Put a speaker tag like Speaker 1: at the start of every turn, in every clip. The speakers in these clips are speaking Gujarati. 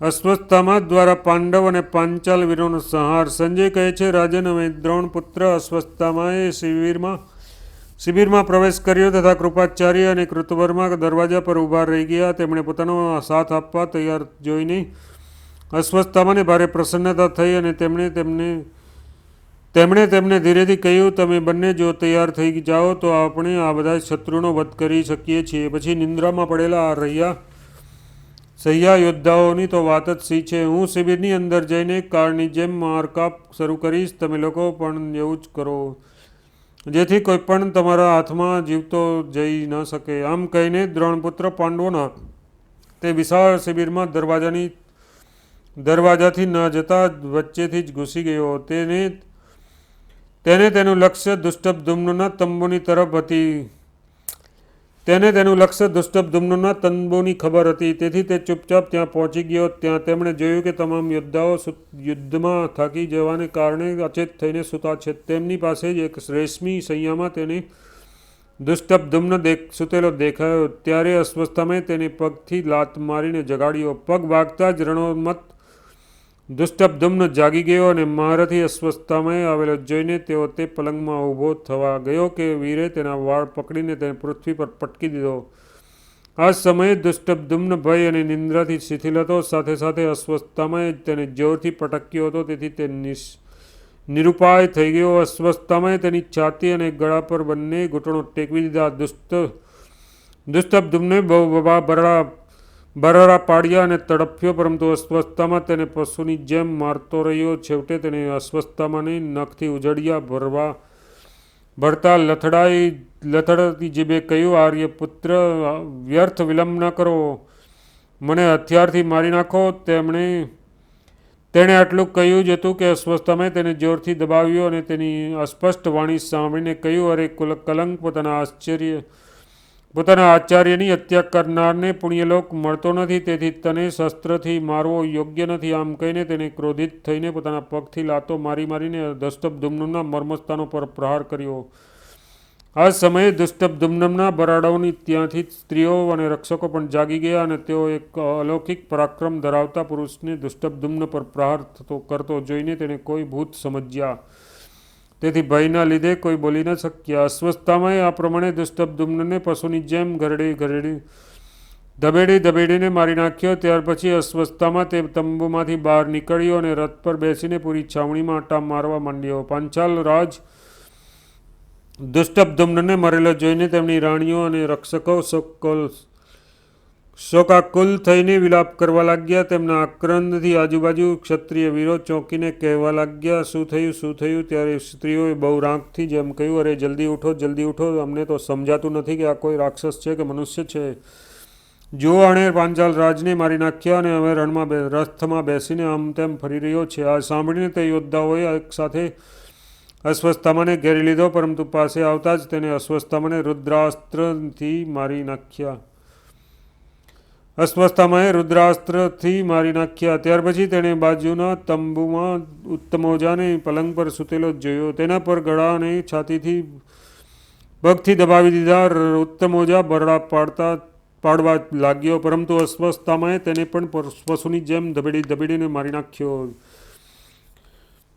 Speaker 1: અશ્વત્થામા દ્વારા પાંડવ અને પાંચાલ વીરોનો સંહાર. સંજય કહે છે, રાજન, હવે દ્રોણપુત્ર અશ્વત્થામાએ શિબિરમાં પ્રવેશ કર્યો તથા કૃપાચાર્ય અને કૃતવર્મા દરવાજા પર ઊભા રહી ગયા. તેમણે પોતાનો સાથ આપવા તૈયાર જોઈને અશ્વત્થામાને ભારે પ્રસન્નતા થઈ અને તેમણે તેમને ધીરેથી કહ્યું, તમે બંને જો તૈયાર થઈ જાઓ તો આપણે આ બધા શત્રુનો વધ કરી શકીએ છીએ. પછી નિંદ્રામાં પડેલા આ સહ્યા યોદ્ધાઓની તો વાત જ સી છે. હું શિબિરની અંદર જઈને કાળની જેમ મારકાપ શરૂ કરીશ. તમે લોકો પણ એવું જ કરો, જેથી કોઈ પણ તમારા હાથમાં જીવતો જઈ ન શકે. આમ કહીને દ્રોણપુત્ર પાંડવોના તે વિશાળ શિબિરમાં દરવાજાથી ન જતા વચ્ચેથી જ ઘૂસી ગયો. તેને તેનું લક્ષ્ય દુષ્ટદ્યુમ્નના તંબુની તરફ હતી. તેને તેનું લક્ષ્ય દુષ્ટદ્યુમ્નના તંબુની ખબર હતી, તેથી તે ચૂપચાપ ત્યાં પહોંચી ગયો. ત્યાં તેમણે જોયું કે તમામ યોદ્ધાઓ યુદ્ધમાં થાકી જવાને કારણે અચેત થઈને સૂતા છે. તેમની પાસે જ એક રેશમી શૈયામાં તેને દુષ્ટદ્યુમ્ન સૂતેલો દેખાયો. ત્યારે અશ્વત્થામાએ તેને પગથી લાત મારીને જગાડ્યો. પગ વાગતા જ રણોન્મત્ત દુષ્ટદ્યુમ્ન જાગી ગયો અને મહારથી અશ્વત્થામાએ આવેલો જોઈને તેઓ તે પલંગમાં ઊભો થવા ગયો કે વીરે તેના વાળ પકડીને તેને પૃથ્વી પર પટકી દીધો. આ સમયે દુષ્ટદ્યુમ્ન ભય અને નિંદ્રાથી શિથિલ હતો. સાથે સાથે અશ્વત્થામાએ તેને જોરથી પટક્યો હતો, તેથી તે નિરુપાય થઈ ગયો. અશ્વત્થામાએ તેની છાતી અને ગળા પર બંને ઘૂંટણો ટેકવી દીધા. દુષ્ટદ્યુમ્ને બહુ બરાડા પાડ્યા અને તડફ્યો, પરંતુ અશ્વત્થામા તેને પશુની જેમ મારતો રહ્યો. છેવટે તેને અશ્વત્થામાને નખથી ઉજળિયા ભરતા લથડતી જીભે કહ્યું, આર્યપુત્ર, વ્યર્થ વિલંબ ન કરો, મને હથિયારથી મારી નાખો. તેણે આટલું કહ્યું જ હતું કે અશ્વત્થામાએ તેને જોરથી દબાવ્યો અને તેની અસ્પષ્ટ વાણી સાંભળીને કહ્યું, અરે કલંક, પોતાના આચાર્યની હત્યા કરનારને પુણ્યલોક મળતો નથી, તેથી તને શસ્ત્રથી મારવો યોગ્ય નથી. આમ કહીને તેને ક્રોધિત થઈને પોતાના પગથી લાતો મારીને દુષ્ટદ્યુમ્નના મર્મસ્થાનો પર પ્રહાર કર્યો. આ સમયે દુષ્ટદ્યુમ્નના બરાડાઓની ત્યાંથી સ્ત્રીઓ અને રક્ષકો પણ જાગી ગયા અને તેઓ એક અલૌકિક પરાક્રમ ધરાવતા પુરુષને દુષ્ટદ્યુમ્ન પર પ્રહાર કરતો જોઈને તેને કોઈ ભૂત સમજ્યા. તેથી ભયના લીધે કોઈ બોલી ન શક્યા. અશ્વત્થામાએ આ પ્રમાણે દુષ્ટદ્યુમ્નને પશુની જેમ ધબેડીને મારી નાખ્યો. ત્યાર પછી અશ્વત્થામા તે તંબુમાંથી બહાર નીકળ્યો અને રથ પર બેસીને પૂરી છાવણીમાં આંટા મારવા માંડ્યો. પાંચાલ રાજ દુષ્ટદ્યુમ્નને મરેલો જોઈને તેમની રાણીઓ અને રક્ષકો શોકાકુલ થઈને વિલાપ કરવા લાગ્યા. તેમના આક્રંદથી આજુબાજુ ક્ષત્રિય વીરો ચોંકીને કહેવા લાગ્યા, શું થયું? ત્યારે સ્ત્રીઓએ બહુ રાંકથી જેમ કહ્યું, અરે જલ્દી ઉઠો, અમને તો સમજાતું નથી કે આ કોઈ રાક્ષસ છે કે મનુષ્ય છે. જુઓ, આણે પાંચાલ રાજને મારી નાખ્યા અને હવે રથમાં બેસીને આમ તેમ ફરી રહ્યો છે. આ સાંભળીને તે યોદ્ધાઓએ એક સાથે અશ્વત્થામાને ઘેરી લીધો, પરંતુ પાસે આવતા જ તેને અશ્વત્થામાએ રુદ્રાસ્ત્રથી મારી નાખ્યા. ત્યાર પછી તેણે બાજુના તંબુમાં ઉત્તમોજાને પલંગ પર સૂતેલો જોયો. તેના પર ગળા અને છાતીથી પગથી દબાવી દીધા. ઉત્તમોજા બરડા પાડવા લાગ્યો, પરંતુ અશ્વત્થામાએ તેને પણ પશુની જેમ ધબેડીને મારી નાખ્યો.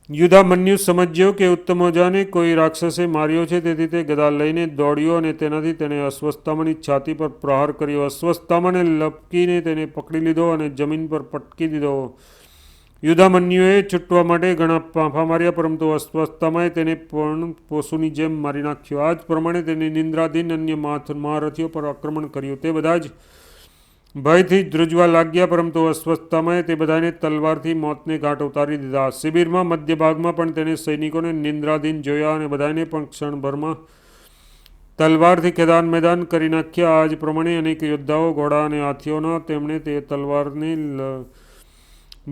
Speaker 1: યુધામન્યુ સમજ્યો કે ઉત્તમોજાને કોઈ રાક્ષસે માર્યો છે, તેથી તે ગદા લઈને દોડ્યો અને તેનાથી તેણે અશ્વત્થામાની છાતી પર પ્રહાર કર્યો. અશ્વત્થામાને લપકીને તેને પકડી લીધો અને જમીન પર પટકી દીધો. યુધામન્યુએ છૂટવા માટે ઘણા ફાંફા માર્યા, પરંતુ અશ્વત્થામાએ તેને પણ પશુની જેમ મારી નાખ્યો. આ જ પ્રમાણે તેને નિંદ્રાધીન અન્ય મહારથીઓ પર આક્રમણ કર્યું. તે બધા જ ભયથી ધ્રુજવા લાગ્યા, પરંતુ અશ્વત્થામાએ તે બધાને તલવારથી મોતને ઘાટ ઉતારી દીધા. શિબિરમાં મધ્ય ભાગમાં પણ તેને સૈનિકોને નિંદ્રાધીન જોયા અને બધાને પણ ક્ષણભરમાં તલવારથી ખેદાન મેદાન કરી નાખ્યા. આ જ પ્રમાણે અનેક યોદ્ધાઓ, ઘોડા અને હાથીઓના તેમણે તે તલવારને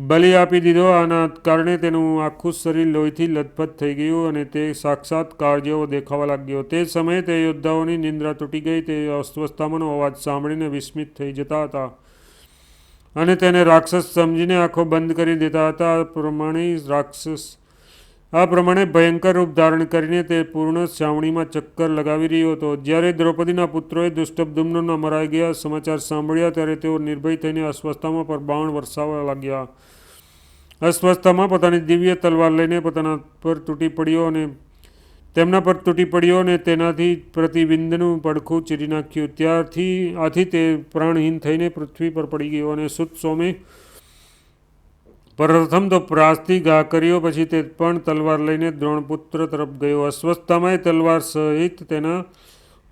Speaker 1: બલિ આપી દીધો. આના કારણે તેનું આખું શરીર લોહીથી લથપથ થઈ ગયું અને તે સાક્ષાત કાળ જેવો દેખાવા લાગ્યો. તે સમયે તે યોદ્ધાઓની નિંદ્રા તૂટી ગઈ. તે અશ્વત્થામાનો અવાજ સાંભળીને વિસ્મિત થઈ જતા હતા અને તેને રાક્ષસ સમજીને આંખો બંધ કરી દેતા હતા. આ પ્રમાણે આ પ્રમાણે ભયંકર રૂપ ધારણ કરીને તે પૂર્ણ છાવણીમાં ચક્કર લગાવી રહ્યો હતો. જ્યારે દ્રૌપદીના પુત્રોએ દુષ્ટદ્યુમ્નના મરાઈ ગયા સમાચાર સાંભળ્યા ત્યારે તેઓ નિર્ભય થઈને અશ્વત્થામા પર બાણ વરસાવવા લાગ્યા. અશ્વત્થામા પોતાની દિવ્ય તલવાર લઈને પોતાના પર તૂટી પડ્યો અને તેમના પર તૂટી પડ્યો અને તેનાથી પ્રતિબિંદનું પડખું ચીરી નાખ્યું. આથી તે પ્રાણહીન થઈને પૃથ્વી પર પડી ગયો અને સુત સોમે પ્રથમ તો પ્રાસથી ઘા કર્યો, પછી તે પણ તલવાર લઈને દ્રોણપુત્ર તરફ ગયો. અશ્વત્થામાએ તલવાર સહિત તેના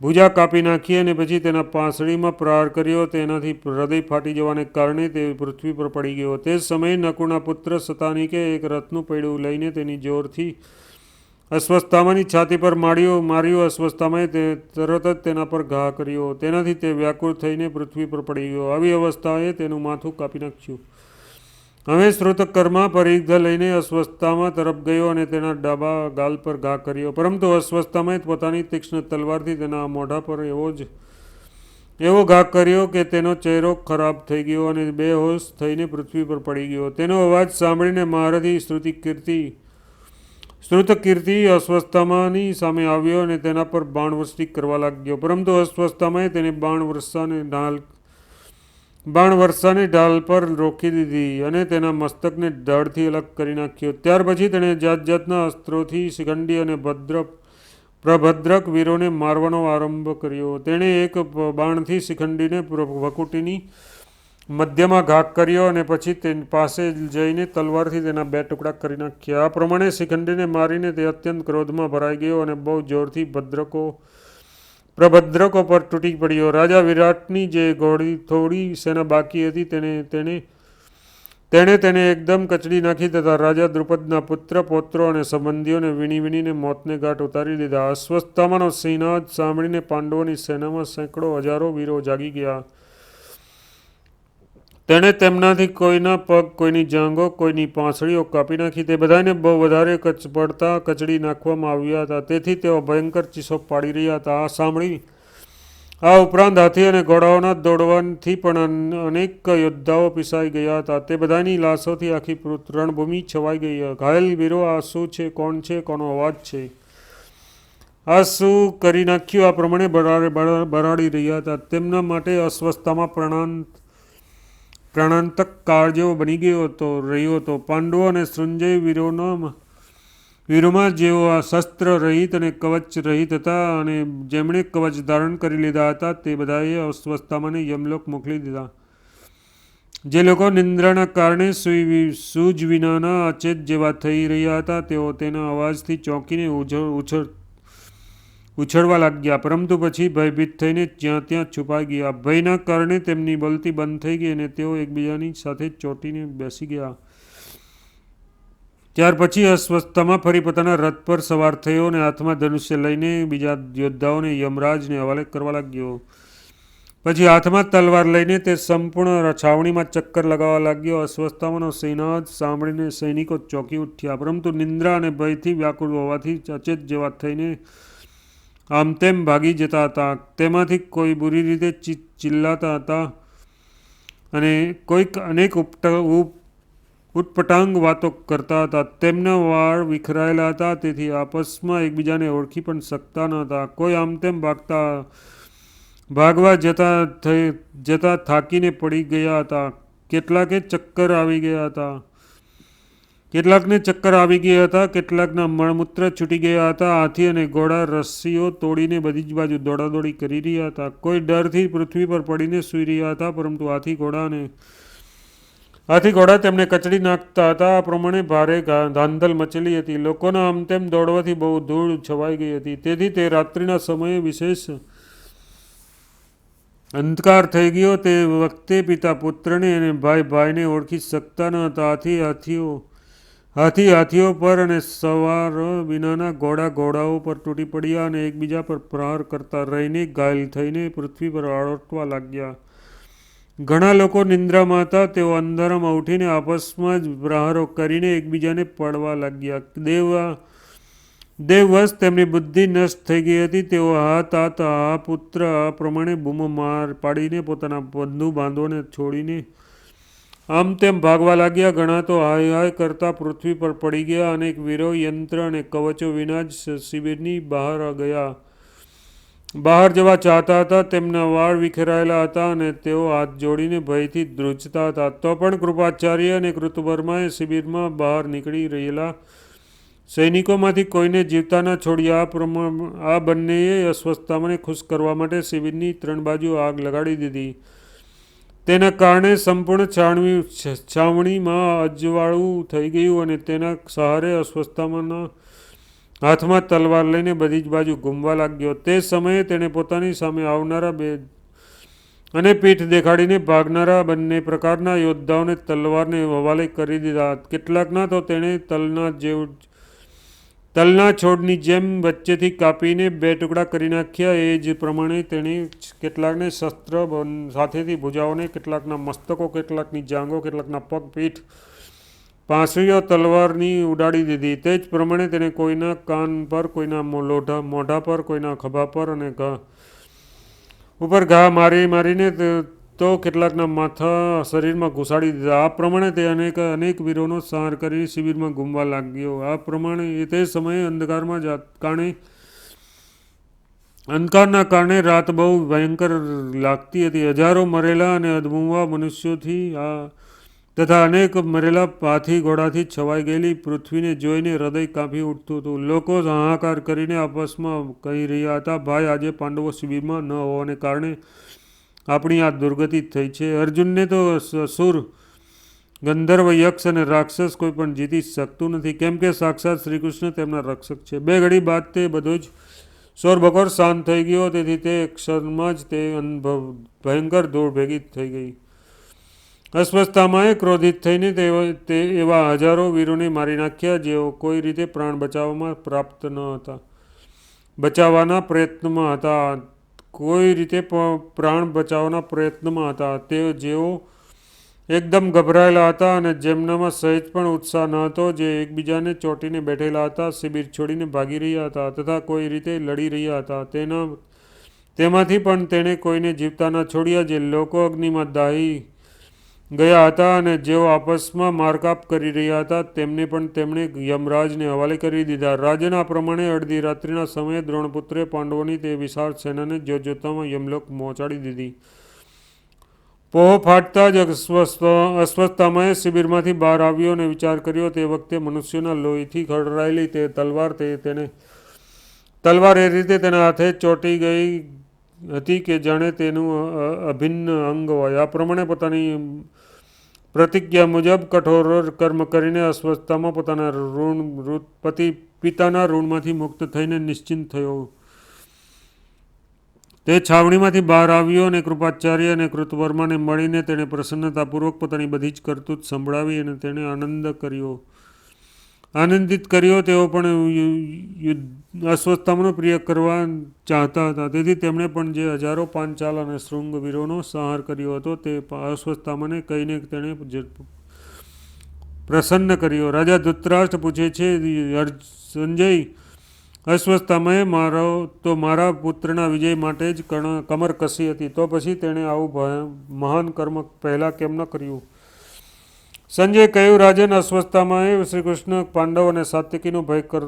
Speaker 1: ભુજા કાપી નાખી અને પછી તેના પાંસળીમાં પ્રહાર કર્યો. તેનાથી હૃદય ફાટી જવાને કારણે તે પૃથ્વી પર પડી ગયો. તે સમયે નકુળના પુત્ર શતાનીકે એક રથનું પૈડું લઈને તેની જોરથી અશ્વત્થામાની છાતી પર માર્યું. અશ્વત્થામાએ તરત જ તેના પર ઘા કર્યો. તેનાથી તે વ્યાકુળ થઈને પૃથ્વી પર પડી ગયો. આવી અવસ્થાએ તેનું માથું કાપી નાખ્યું. હવે શ્રુતકર્મા પરિઘ લઈને અશ્વત્થામા તરફ ગયો અને તેના ડાબા ગાલ પર ઘા કર્યો. પરંતુ અશ્વત્થામાએ પોતાની તીક્ષ્ણ તલવારથી તેના મોઢા પર એવો ઘા કર્યો કે તેનો ચહેરો ખરાબ થઈ ગયો અને બેહોશ થઈને પૃથ્વી પર પડી ગયો. તેનો અવાજ સાંભળીને મહારથી શ્રુતકીર્તિ અશ્વત્થામાની સામે આવ્યો અને તેના પર બાણવૃષ્ટિ કરવા લાગ્યો. પરંતુ અશ્વત્થામાએ તેને બાણવર્ષાને ઢાલ પર રોકી દીધી અને તેના મસ્તકને ઢાળથી અલગ કરી નાખ્યો. ત્યાર પછી તેણે જાત જાતના અસ્ત્રોથી શિખંડી અને પ્રભદ્રક વીરોને મારવાનો આરંભ કર્યો. તેણે એક બાણથી શિખંડીને ભકુટીની મધ્યમાં ઘા કર્યો અને પછી તેની પાસે જઈને તલવારથી તેના 2 ટુકડા કરી નાખ્યા. આ પ્રમાણે શિખંડીને મારીને તે અત્યંત ક્રોધમાં ભરાઈ ગયો અને બહુ જોરથી પ્રભદ્રકો પર તૂટી પડ્યો. રાજા વિરાટની જે થોડી સેના બાકી હતી તેણે તેને એકદમ કચડી નાખી તથા રાજા દ્રુપદના પુત્ર પૌત્રો અને સંબંધીઓને વીણીને મોતને ઘાટ ઉતારી દીધા. અશ્વત્થામાનો સિંહનાદ સાંભળીને પાંડવોની સેનામાં સેંકડો હજારો વીરો જાગી ગયા. તેણે તેમનાથી કોઈના પગ, કોઈની જાંઘો, કોઈની પાંસળીઓ કાપી નાખી. તે બધાને બહુ વધારે પડતા કચડી નાખવામાં આવ્યા હતા. તેથી તેઓ ભયંકર ચીસો પાડી રહ્યા હતા. આ સાંભળી આ ઉપરાંત હાથી અને ઘોડાઓના દોડવાથી પણ અનેક યોદ્ધાઓ પીસાઈ ગયા હતા. તે બધાની લાશોથી આખી રણભૂમિ છવાઈ ગઈ. ઘાયલ વીરો આ શું છે? કોણ છે? કોનો અવાજ છે? આ શું કરી નાખ્યું? આ પ્રમાણે બરાડી રહ્યા હતા. તેમના માટે અશ્વત્થામા પ્રાણાંતક કાળ જેવો બની રહ્યો હતો. પાંડવો અને સૃંજય વીરોમાં જેઓ આ શસ્ત્ર રહિત અને કવચ રહિત હતા અને જેમણે કવચ ધારણ કરી લીધા હતા તે બધાએ અશ્વત્થામાને યમલોક મોકલી દીધા. જે લોકો નિંદ્રાના કારણે સૂજ વિનાના અચેત જેવા થઈ રહ્યા હતા તેઓ તેના અવાજથી ચોંકીને ઉછળવા લાગ્યા, પરંતુ પછી ભયભીત થઈને જ્યાં ત્યાં છુપાઈ ગયા. ભયના કારણે તેમની બોલતી બંધ થઈ ગઈ અને તેઓ એકબીજાની સાથે ચોંટીને બેસી ગયા. ત્યાર પછી અશ્વત્થામા ફરી પોતાના રથ પર સવાર થયો અને હાથમાં ધનુષ્ય લઈને બીજા યોદ્ધાઓને યમરાજને હવાલે કરવા લાગ્યો. પછી હાથમાં તલવાર લઈને તે સંપૂર્ણ છાવણીમાં ચક્કર લગાવવા લાગ્યો. અશ્વત્થામાનો સિંહનાદ સાંભળીને સૈનિકો ચોંકી ઉઠ્યા, પરંતુ નિંદ્રા અને ભયથી વ્યાકુળ હોવાથી અચેત જેવા થઈને આમ તેમ ભાગી જતા હતા. તેમાંથી કોઈ બુરી રીતે ચિલ્લાતા હતા અને કોઈક અનેક ઉટપટાંગ વાતો કરતા હતા. તેમના વાળ વિખરાયેલા હતા, તેથી આપસમાં એકબીજાને ઓળખી પણ શકતા ન હતા. કોઈ આમ તેમ ભાગવા જતા થાકીને પડી ગયા હતા. કેટલાકને ચક્કર આવી ગયા હતા, કેટલાકના મળમૂત્ર છૂટી ગયા હતા. હાથી અને ઘોડા રસ્સીઓ તોડીને બધી જ બાજુ દોડાદોડી કરી રહ્યા હતા. કોઈ ડરથી પૃથ્વી પર પડીને સૂઈ રહ્યા હતા, પરંતુ હાથી ઘોડા તેમને કચડી નાખતા હતા. આ પ્રમાણે ભારે ધાંધલ મચેલી હતી. લોકોના આમ તેમ દોડવાથી બહુ ધૂળ છવાઈ ગઈ હતી. તેથી તે રાત્રિના સમયે વિશેષ અંધકાર થઈ ગયો. તે વખતે પિતા પુત્રને અને ભાઈ ભાઈને ઓળખી શકતા ન હતા. હાથીઓ પર અને સવાર વિનાના ઘોડાઓ પર તૂટી પડ્યા અને એકબીજા પર પ્રહાર કરતા રહીને ઘાયલ થઈને પૃથ્વી પર આળોટવા લાગ્યા. ઘણા લોકો નિંદ્રામાં હતા. તેઓ અંધારામાં ઉઠીને આપસમાં જ પ્રહારો કરીને એકબીજાને પાડવા લાગ્યા. દેવવશ તેમની બુદ્ધિ નષ્ટ થઈ ગઈ હતી. તેઓ હા પુત્ર આ પ્રમાણે બૂમો પાડીને પોતાના બંધુ બાંધવોને છોડીને આમ તેમ ભાગવા લાગ્યા. ઘણા તો હાય હાય કરતા પૃથ્વી પર પડી ગયા. અનેક વીરો યંત્ર અને કવચો વિના જ શિબિરની બહાર ગયા. બહાર જવા ચાહતા હતા. તેમના વાળ વિખેરાયેલા હતા અને તેઓ હાથ જોડીને ભયથી ધ્રુજતા હતા. તો પણ કૃપાચાર્ય અને કૃતવર્માએ શિબિરમાં બહાર નીકળી રહેલા સૈનિકોમાંથી કોઈને જીવતા ન છોડ્યા. આ બંનેએ અશ્વત્થામાને ખુશ કરવા માટે શિબિરની 3 બાજુ આગ લગાડી દીધી. તેના કારણે સંપૂર્ણ છાવણીમાં અજવાળું થઈ ગયું અને તેના સહારે અશ્વત્થામાના હાથમાં તલવાર લઈને બધી જ બાજુ ઘૂમવા લાગ્યો. તે સમયે તેણે પોતાની સામે આવનારા અને પીઠ દેખાડીને ભાગનારા બંને પ્રકારના યોદ્ધાઓને તલવારને હવાલે કરી દીધા. કેટલાકના તો તેણે તલના છોડની જેમ વચ્ચેથી કાપીને 2 ટુકડા કરી નાખ્યા. એ જ પ્રમાણે તેણે કેટલાકને શસ્ત્ર સાથેથી ભુજાઓને, કેટલાકના મસ્તકો, કેટલાકની જાંઘો, કેટલાકના પગ, પીઠ, પાંસળીઓ તલવારની ઉડાડી દીધી. તે જ પ્રમાણે તેણે કોઈના કાન પર, કોઈના મોઢા પર, કોઈના ખભા પર અને ઉપર ઘા મારીને તો કેટલાકના માથા શરીરમાં ઘુસાડી દીધા. આ પ્રમાણે તે અનેક વીરોનો સંહાર કરી શિબિરમાં ઘૂમવા લાગ્યો. આ પ્રમાણે તે સમયે અંધકારના કારણે રાત બહુ ભયંકર લાગતી હતી. હજારો મરેલા અને અધમુવા મનુષ્યોથી તથા અનેક મરેલા હાથી ઘોડાથી છવાઈ ગયેલી પૃથ્વીને જોઈને હૃદય કાંપી ઉઠતું હતું. લોકો હાહાકાર કરીને આપસમાં કહી રહ્યા હતા, ભાઈ, આજે પાંડવો શિબિરમાં ન હોવાને કારણે આપણી આ દુર્ગતિ થઈ છે. અર્જુનને તો અસુર, ગંધર્વ, યક્ષ અને રાક્ષસ કોઈ પણ જીતી શકતું નથી, કેમ કે સાક્ષાત શ્રીકૃષ્ણ તેમના રક્ષક છે. 2 ઘડી બાદ તે બધો જ શોરબકોર શાંત થઈ ગયો. તેથી તે ક્ષણમાં જ તે ભયંકર ધૂળ ભેગી થઈ ગઈ. અશ્વત્થામાએ ક્રોધિત થઈને તે એવા હજારો વીરોને મારી નાખ્યા જેઓ કોઈ રીતે પ્રાણ બચાવવાના પ્રયત્નમાં હતા. કોઈ રીતે પ્રાણ બચાવવાના પ્રયત્નમાં હતા. જેઓ એકદમ ગભરાયેલા હતા અને જેમનામાં સહેજ પણ ઉત્સાહ ન હતો, જે એકબીજાને ચોંટીને બેઠેલા હતા, શિબિર છોડીને ભાગી રહ્યા હતા તથા કોઈ રીતે લડી રહ્યા હતા. તેમાંથી પણ તેણે કોઈને જીવતા ન છોડ્યા. જે લોકો અગ્નિમાં દાહી ગયા હતા અને જેઓ આપસમાં મારકાપ કરી રહ્યા હતા, તેમને પણ તેમણે યમરાજને હવાલે કરી દીધા. રાજન આ પ્રમાણે અડધી રાત્રિના સમયે દ્રોણપુત્રે પાંડવોની તે વિશાળ સેનાને જોતજોતામાં યમલોક પહોંચાડી દીધી. પોહ ફાટતા જ અશ્વત્થામાએ શિબિરમાંથી બહાર આવ્યો અને વિચાર કર્યો. તે વખતે મનુષ્યોના લોહીથી ખરડાયેલી તે તલવાર એ રીતે તેના હાથે ચોંટી ગઈ હતી કે જાણે તેનું અભિન્ન અંગ હોય. આ પ્રમાણે પોતાની પ્રતિજ્ઞા મુજબ કઠોર કર્મ કરીને અશ્વત્થામા પોતાના પિતાના ઋણમાંથી મુક્ત થઈને નિશ્ચિંત થયો. તે છાવણીમાંથી બહાર આવ્યો અને કૃપાચાર્ય અને કૃતવર્માને મળીને તેણે પ્રસન્નતાપૂર્વક પોતાની બધી જ કરતૂત સંભળાવી અને તેણે આનંદિત કર્યો. તેઓ પણ અશ્વત્થામાનો પ્રિય કરવા ચાહતા હતા. તેથી તેમણે પણ જે હજારો પાંચાલ અને શૃંગ વીરોનો સંહાર કર્યો હતો તે અશ્વત્થામાને કહીને તેણે પ્રસન્ન કર્યો. રાજા ધૃતરાષ્ટ્ર પૂછે છે, સંજય, અશ્વત્થામાએ મારા પુત્રના વિજય માટે જ કમર કસી હતી, તો પછી તેણે આવું મહાન કર્મ પહેલાં કેમ ન કર્યું? સંજય કહ્યું, રાજન, અશ્વત્થામાએ શ્રીકૃષ્ણ, પાંડવ અને સાત્યકીનો ભય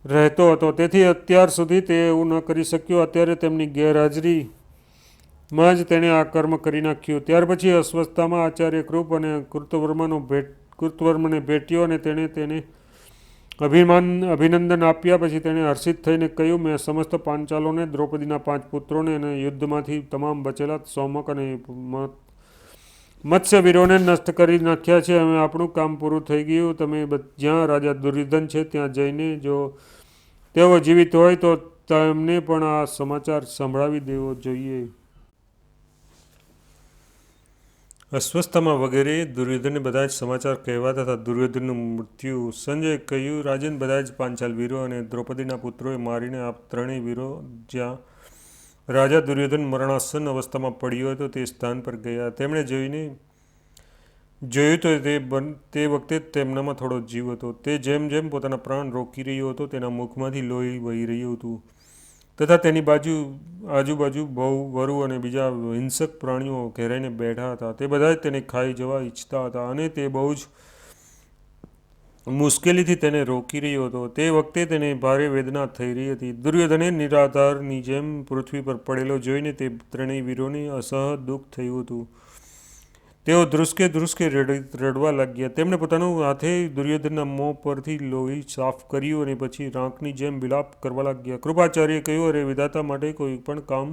Speaker 1: રહેતો હતો, તેથી અત્યાર સુધી તે એવું ન કરી શક્યો. અત્યારે તેમની ગેરહાજરીમાં જ તેણે આ કર્મ કરી નાખ્યું. ત્યાર પછી અશ્વત્થામા આચાર્ય કૃપ અને કૃતવર્માને ભેટ્યો અને તેણે તેને અભિનંદન આપ્યા. પછી તેણે હર્ષિત થઈને કહ્યું, મેં સમસ્ત પાંચાલોને, દ્રૌપદીના 5 પુત્રોને અને યુદ્ધમાંથી તમામ બચેલા સૌમક અને મત્સ્યવીરોને નષ્ટ કરી નાખ્યા છે. હવે આપણું કામ પૂરું થઈ ગયું. તમે જ્યાં રાજા દુર્યોધન છે ત્યાં જઈને જો તેઓ જીવિત હોય તો તેમને પણ આ સમાચાર સંભળાવી દેવો જોઈએ. અશ્વત્થામા વગેરે દુર્યોધનને બધા જ સમાચાર કહેવાતા હતા. દુર્યોધનનું મૃત્યુ. સંજય કહ્યું, રાજન, બધા જ પાંચાલ વીરો અને દ્રૌપદીના પુત્રોએ મારીને આપ ત્રણેય વીરો જ્યાં રાજા દુર્યોધન મરણાસન્ન અવસ્થામાં પડ્યો હતો તે સ્થાન પર ગયા. તેમણે જોયું તો તે વખતે તેમનામાં થોડો જીવ હતો. તે જેમ જેમ પોતાના પ્રાણ રોકી રહ્યો હતો તેના મુખમાંથી લોહી વહી રહ્યું હતું. તથા તેની આજુબાજુ બહુ વરુ અને બીજા હિંસક પ્રાણીઓ ઘેરાઈને બેઠા હતા. તે બધા જ તેને ખાઈ જવા ઈચ્છતા હતા અને તે બહુ જ મુશ્કેલીથી તેને રોકી રહ્યો હતો. તે વખતે તેને ભારે વેદના થઈ રહી હતી. દુર્યોધને નિરાધારની જેમ પૃથ્વી પર પડેલો જોઈને તે ત્રણેય વીરોને અસહ્ય દુઃખ થયું હતું. તેઓ ધ્રુસકે રડવા લાગ્યા. તેમણે પોતાનું હાથે દુર્યોધનના મોં પરથી લોહી સાફ કર્યું અને પછી રાંકની જેમ વિલાપ કરવા લાગ્યા. કૃપાચાર્યે કહ્યું, અરે વિધાતા માટે કોઈ પણ કામ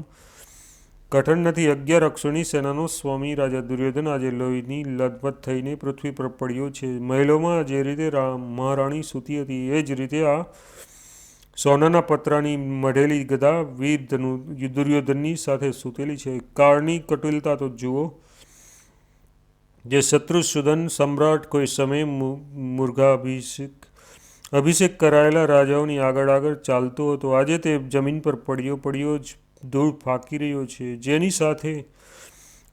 Speaker 1: કઠણ નથી. 11 અક્ષોની સેનાનો સ્વામી રાજા દુર્યોધન આજે લોહીની લથપથ થઈને પૃથ્વી પર પડ્યો છે. મહેલોમાં જે રીતે મહારાણી સૂતી હતી એ જ રીતે આ સોનાના પતરાની મઢેલી ગદા વીર દુર્યોધનની સાથે સૂતેલી છે. કાળની કટિલતા તો જુઓ. જે શત્રુસૂદન સમ્રાટ કોઈ સમયે અભિષેક કરાયેલા રાજાઓની આગળ ચાલતો હતો, આજે તે જમીન પર પડ્યો જ ધૂળ ફાંકી રહ્યો છે.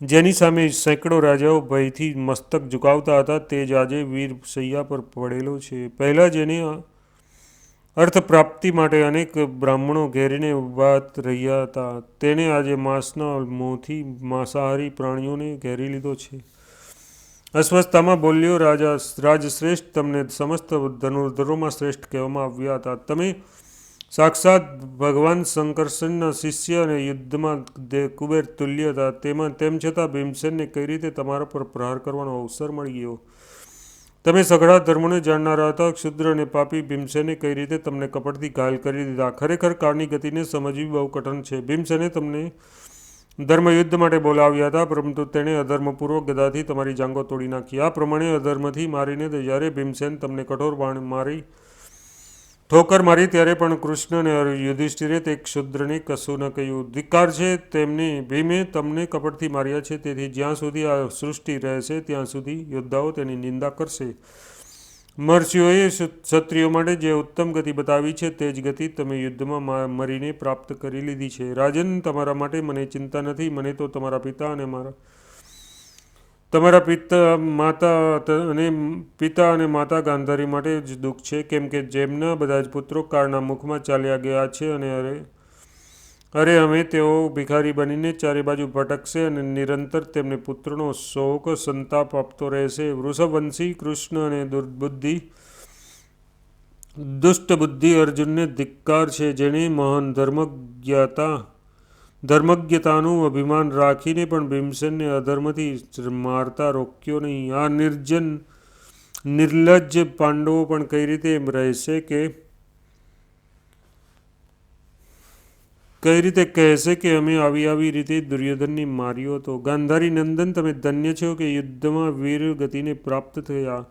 Speaker 1: જેની સામે સેંકડો રાજાઓ ભયથી મસ્તક ઝુકાવતા હતા, તે જ આજે વીર શૈયા પર પડેલો છે. પહેલાં જેને અર્થ પ્રાપ્તિ માટે અનેક બ્રાહ્મણો ઘેરીને ઊભા રહ્યા હતા, તેને આજે માંસના મોંથી માંસાહારી પ્રાણીઓને ઘેરી લીધો છે. અશ્વત્થામા બોલ્યો, રાજશ્રેષ્ઠ, તમને સમસ્ત ધનુર્ધરોમાં શ્રેષ્ઠ કહેવામાં આવ્યા હતા. તમે સાક્ષાત ભગવાન શંકરસેનના શિષ્ય અને યુદ્ધમાં કુબેર તુલ્ય હતા. તેમ છતાં ભીમસેનને કઈ રીતે તમારા પર પ્રહાર કરવાનો અવસર મળી ગયો? તમે સઘળા ધર્મોને જાણનારા હતા. ક્ષુદ્ર અને પાપી ભીમસેને કઈ રીતે તમને કપટથી ઘાયલ કરી દીધા? ખરેખર કાળની ગતિને સમજવી બહુ કઠણ છે. ભીમસેને તમને ધર્મયુદ્ધ માટે બોલાવ્યા હતા, પરંતુ તેણે અધર્મપૂર્વક ગદાથી તમારી જાંઘો તોડી નાખી. આ પ્રમાણે અધર્મથી મારીને જ્યારે ભીમસેન તમને કઠોર બાણ ઠોકર મારી ત્યારે પણ કૃષ્ણ અને યુધિષ્ઠિરે તે ક્ષુદ્રને કશું ન કહ્યું. ધિક્કાર છે ભીમે તમને કપટથી માર્યા છે. તેથી જ્યાં સુધી આ સૃષ્ટિ રહેશે ત્યાં સુધી યોદ્ધાઓ તેની નિંદા કરશે. મહર્ષિઓએ ક્ષત્રિયો માટે જે ઉત્તમ ગતિ બતાવી છે તે જ ગતિ તમે યુદ્ધમાં મરીને પ્રાપ્ત કરી લીધી છે. રાજન, તમારા માટે મને ચિંતા નથી. મને તો તમારા પિતા અને માતા ગાંધારી માટે જ દુઃખ છે, કેમ કે જેમના બધા જ પુત્રો કાળના મુખમાં ચાલ્યા ગયા છે. અને અરે અમે તેઓ ભિખારી બનીને ચારે બાજુ ભટકશે અને નિરંતર તેમને પુત્રનો શોક સંતાપ આપતો રહેશે. વૃષભવંશી કૃષ્ણ અને દુષ્ટ બુદ્ધિ અર્જુનને ધિક્કાર છે, જેણે મહાન ધર્મજ્ઞતાનું અભિમાન રાખીને પણ ભીમસેનને અધર્મથી મારતા રોક્યો નહીં. આ નિર્લજ્જ પાંડવો પણ કઈ રીતે રહેશે કઈ રીતે કહેશે કે અમે આવી રીતે દુર્યોધનને માર્યો હતો? ગાંધારી નંદન, તમે ધન્ય છો કે યુદ્ધમાં વીર ગતિને પ્રાપ્ત થયા.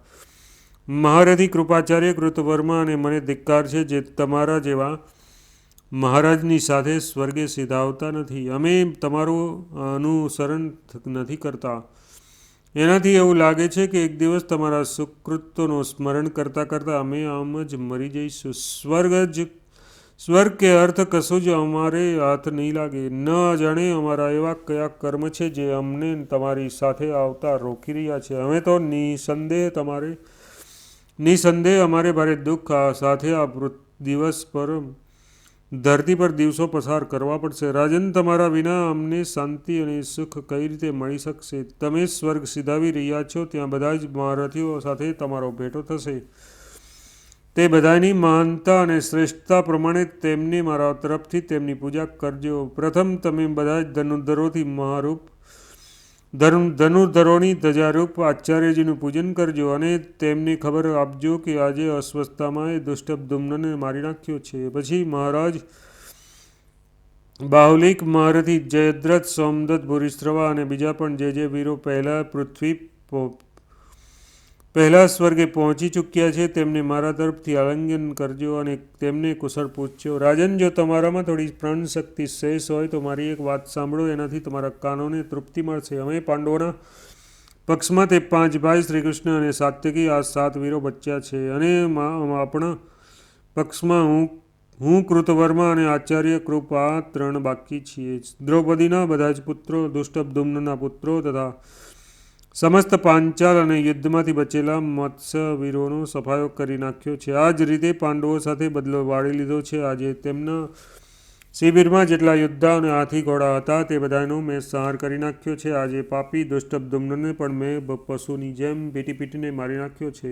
Speaker 1: મહારથી કૃપાચાર્ય કૃતવર્મા અને મને ધિક્કાર છે, જે તમારા જેવા મહારાજની સાથે સ્વર્ગે સિધાવતા નથી. અમે તમારું અનુસરણ નથી કરતા. એનાથી એવું લાગે છે કે એક દિવસ તમારા સુકૃતોનું સ્મરણ કરતાં અમે આમ જ મરી જઈશું. સ્વર્ગ કે અર્થ કશું જ અમારે હાથ નહીં લાગે. ન જાણે અમારા એવા કયા કર્મ છે જે અમને તમારી સાથે આવતા રોકી રહ્યા છે. અમે તો નિસંદેહ અમારે ભારે દુઃખ સાથે આ ધરતી પર દિવસો પસાર કરવા પડશે. રાજન, તમારા વિના અમને શાંતિ અને સુખ કઈ રીતે મળી શકશે? તમે સ્વર્ગ સિધાવી રહ્યા છો, ત્યાં બધા જ મહારથીઓ સાથે તમારો ભેટો થશે. તે બધાની મહાનતા અને શ્રેષ્ઠતા પ્રમાણે તેમને મારા તરફથી તેમની પૂજા કરજો. પ્રથમ તમે બધા જ ધનુર્ધરોની ધજારૂપ આચાર્યજીનું પૂજન કરજો અને તેમને ખબર આપજો કે આજે અશ્વત્થામાએ દુષ્ટદ્યુમ્નને મારી નાખ્યો છે. પછી મહારાજ બાહુલિક, મહારથી જયદ્રથ, સોમદત્ત, ભૂરિશ્રવા અને બીજા પણ જે વીરો પહેલા સ્વર્ગે પહોંચી ચૂક્યા છે તેમને મારા તરફથી આલિંગન કરજો અને તેમને કુશળ પૂછજો. રાજન, જો તમારામાં થોડી પ્રાણ શક્તિ શેષ હોય તો મારી એક વાત સાંભળો. એનાથી તમારા કાનોને તૃપ્તિ મળશે. અમે પાંડવોના પક્ષમાં તે 5 ભાઈ શ્રીકૃષ્ણ અને સાત્યકી આ 7 વીરો બચ્યા છે, અને આપણા પક્ષમાં હું કૃતવર્મા અને આચાર્ય કૃપ આ 3 બાકી છીએ. દ્રૌપદીના બધા જ પુત્રો, દુષ્ટદ્યુમ્નના પુત્રો તથા સમસ્ત પાંચાલ અને યુદ્ધમાંથી બચેલા મત્સ્ય વીરોનો સફાયો કરી નાખ્યો છે. આ જ રીતે પાંડવો સાથે બદલો વાળી લીધો છે. આજે તેમના શિબિરમાં જેટલા યોદ્ધા અને હાથી ઘોડા હતા તે બધાનો મેં સંહાર કરી નાખ્યો છે. આજે પાપી દુષ્ટદ્યુમ્નને પણ મેં પશુની જેમ પીટી પીટીને મારી નાખ્યો છે.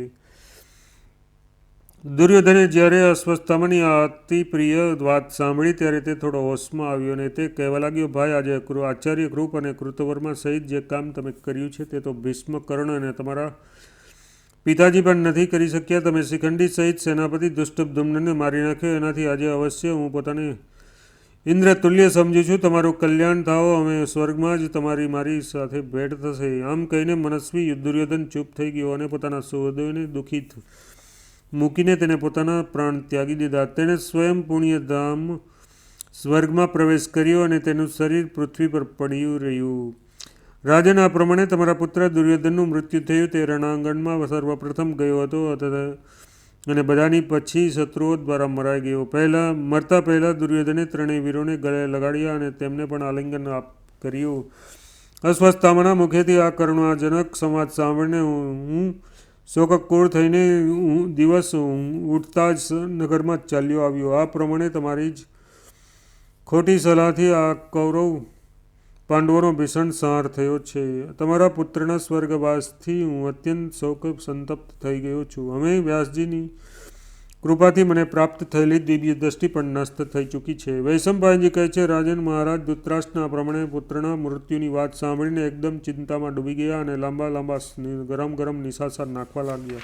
Speaker 1: દુર્યોધને જ્યારે અશ્વત્થામાની આ અતિ પ્રિય વાત સાંભળી ત્યારે તે થોડો હોશમાં આવ્યો અને તે કહેવા લાગ્યો, ભાઈ, આજે આચાર્ય કૃપ અને કૃતવર્મા સહિત જે કામ તમે કર્યું છે તે તો ભીષ્મ, કર્ણ અને તમારા પિતાજી પણ નથી કરી શક્યા. તમે શિખંડી સહિત સેનાપતિ દુષ્ટદ્યુમ્નને મારી નાખ્યો. એનાથી આજે અવશ્ય હું પોતાને ઇન્દ્ર તુલ્ય સમજું છું. તમારું કલ્યાણ થાઓ. અમે સ્વર્ગમાં જ મારી સાથે ભેટ થશે. આમ કહીને મનસ્વી દુર્યોધન ચૂપ થઈ ગયો અને પોતાના સહોદરને દુઃખી મૂકીને તેને પોતાના પ્રાણ ત્યાગી દીધા. તેણે સ્વયં પુણ્યધામ સ્વર્ગમાં પ્રવેશ કર્યો અને તેનું શરીર પૃથ્વી પર પડ્યું રહ્યું. રાજન, આ પ્રમાણે તમારા પુત્ર દુર્યોધનનું મૃત્યુ થયું. તે રણાંગણમાં સર્વપ્રથમ ગયો હતો અને બધાની પછી શત્રુઓ દ્વારા મરાઈ ગયો. મરતા પહેલાં દુર્યોધને ત્રણેય વીરોને ગળે લગાડ્યા અને તેમને પણ આલિંગન કર્યું. અશ્વત્થામાના મુખેથી આ કરુણાજનક સંવાદ સાંભળીને હું શોકાકુળ થઈને દિવસ ઉઠતા જ નગરમાં ચાલ્યો આવ્યો. આ પ્રમાણે તમારી જ ખોટી સલાહથી આ કૌરવ પાંડવોનો ભીષણ સંહાર થયો છે. તમારા પુત્રના સ્વર્ગવાસથી હું અત્યંત શોક સંતપ્ત થઈ ગયો છું. હવે વ્યાસજીની કૃપાથી મને પ્રાપ્ત થયેલી દિવ્ય દ્રષ્ટિ પણ નષ્ટ થઈ ચૂકી છે. વૈશંપાયનજી કહે છે, રાજન, મહારાજ ધૃતરાષ્ટ્રના આ પ્રમાણે પુત્રના મૃત્યુની વાત સાંભળીને એકદમ ચિંતામાં ડૂબી ગયા અને લાંબા ગરમ નિશાસા નાખવા લાગ્યા.